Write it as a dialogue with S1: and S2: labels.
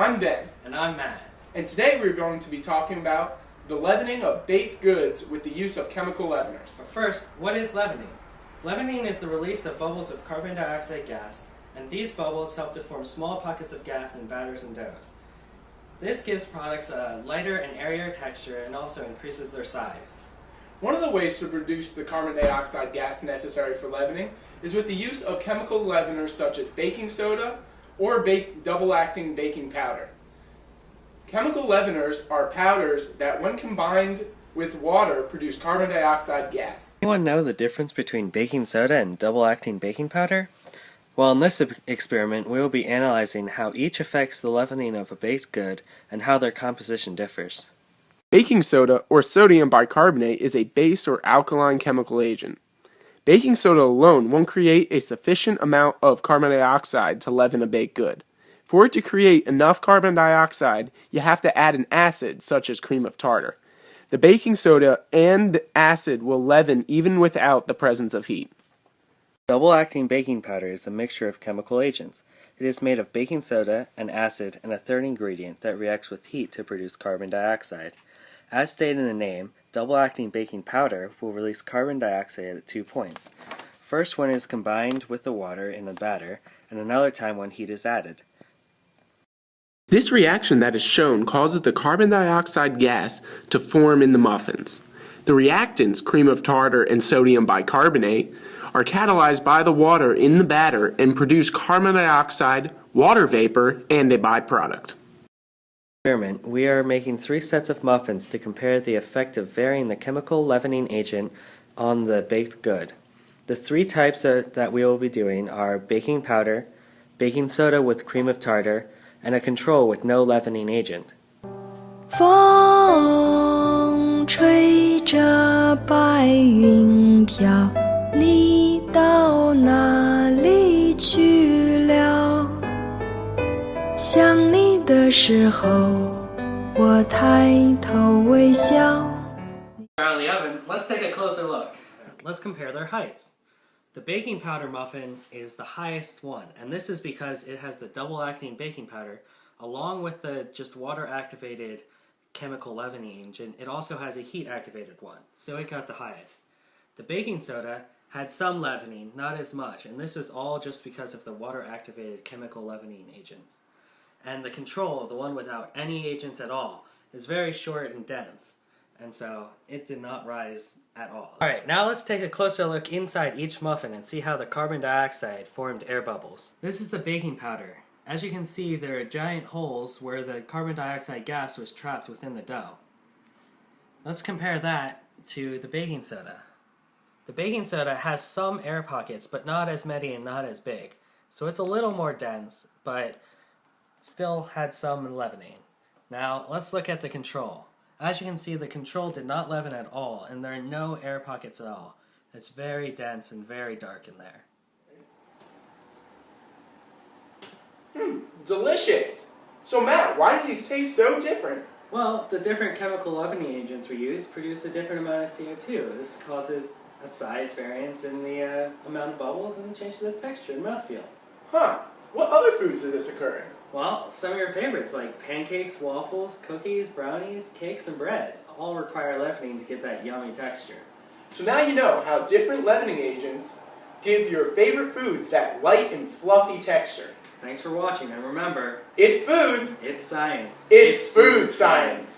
S1: I'm Ben.
S2: And I'm Matt.
S1: And today we're going to be talking about the leavening of baked goods with the use of chemical leaveners.
S2: So first, what is leavening? Leavening is the release of bubbles of carbon dioxide gas, and these bubbles help to form small pockets of gas in batters and doughs. This gives products a lighter and airier texture and also increases their size.
S1: One of the ways to produce the carbon dioxide gas necessary for leavening is with the use of chemical leaveners such as baking soda or double-acting baking powder. Chemical leaveners are powders that, when combined with water, produce carbon dioxide gas.
S2: Anyone know the difference between baking soda and double-acting baking powder? Well, in this experiment, we will be analyzing how each affects the leavening of a baked good and how their composition differs.
S1: Baking soda, or sodium bicarbonate, is a base or alkaline chemical agent. Baking soda alone won't create a sufficient amount of carbon dioxide to leaven a baked good. For it to create enough carbon dioxide, you have to add an acid, such as cream of tartar. The baking soda and the acid will leaven even without the presence of heat.
S2: Double-acting baking powder is a mixture of chemical agents. It is made of baking soda, an acid, and a third ingredient that reacts with heat to produce carbon dioxide. As stated in the name, double-acting baking powder will release carbon dioxide at 2 points. First when it is combined with the water in the batter, and another time when heat is added.
S1: This reaction that is shown causes the carbon dioxide gas to form in the muffins. The reactants, cream of tartar and sodium bicarbonate, are catalyzed by the water in the batter and produce carbon dioxide, water vapor, and a byproduct.
S2: Experiment, we are making 3 sets of muffins to compare the effect of varying the chemical leavening agent on the baked good. The 3 types that we will be doing are baking powder, baking soda with cream of tartar, and a control with no leavening agent.
S3: 风吹着白云飘，你到哪里去了？想你的时候，我抬头微笑。
S2: Around the oven, let's take a closer look. Let's compare their heights. The baking powder muffin is the highest one, and this is because it has the double-acting baking powder along with the just water-activated chemical leavening agent. It also has a heat-activated one, so it got the highest. The baking soda had some leavening, not as much, and this is all just because of the water-activated chemical leavening agents. And the control, the one without any agents at all, is very short and dense, and so it did not rise at all. Alright, now let's take a closer look inside each muffin and see how the carbon dioxide formed air bubbles. This is the baking powder. As you can see, there are giant holes where the carbon dioxide gas was trapped within the dough. Let's compare that to the baking soda. The baking soda has some air pockets, but not as many and not as big. So it's a little more dense, but still had some leavening. Now, let's look at the control. As you can see, the control did not leaven at all, and there are no air pockets at all. It's very dense and very dark in there.
S1: Delicious! So Matt, why do these taste so different?
S2: Well, the different chemical leavening agents we use produce a different amount of CO2. This causes a size variance in the amount of bubbles and changes the texture and mouthfeel.
S1: Huh. What other foods does this occur in?
S2: Well, some of your favorites like pancakes, waffles, cookies, brownies, cakes, and breads all require leavening to get that yummy texture.
S1: So now you know how different leavening agents give your favorite foods that light and fluffy texture.
S2: Thanks for watching, and remember,
S1: It's food!
S2: it's science.
S1: It's food science!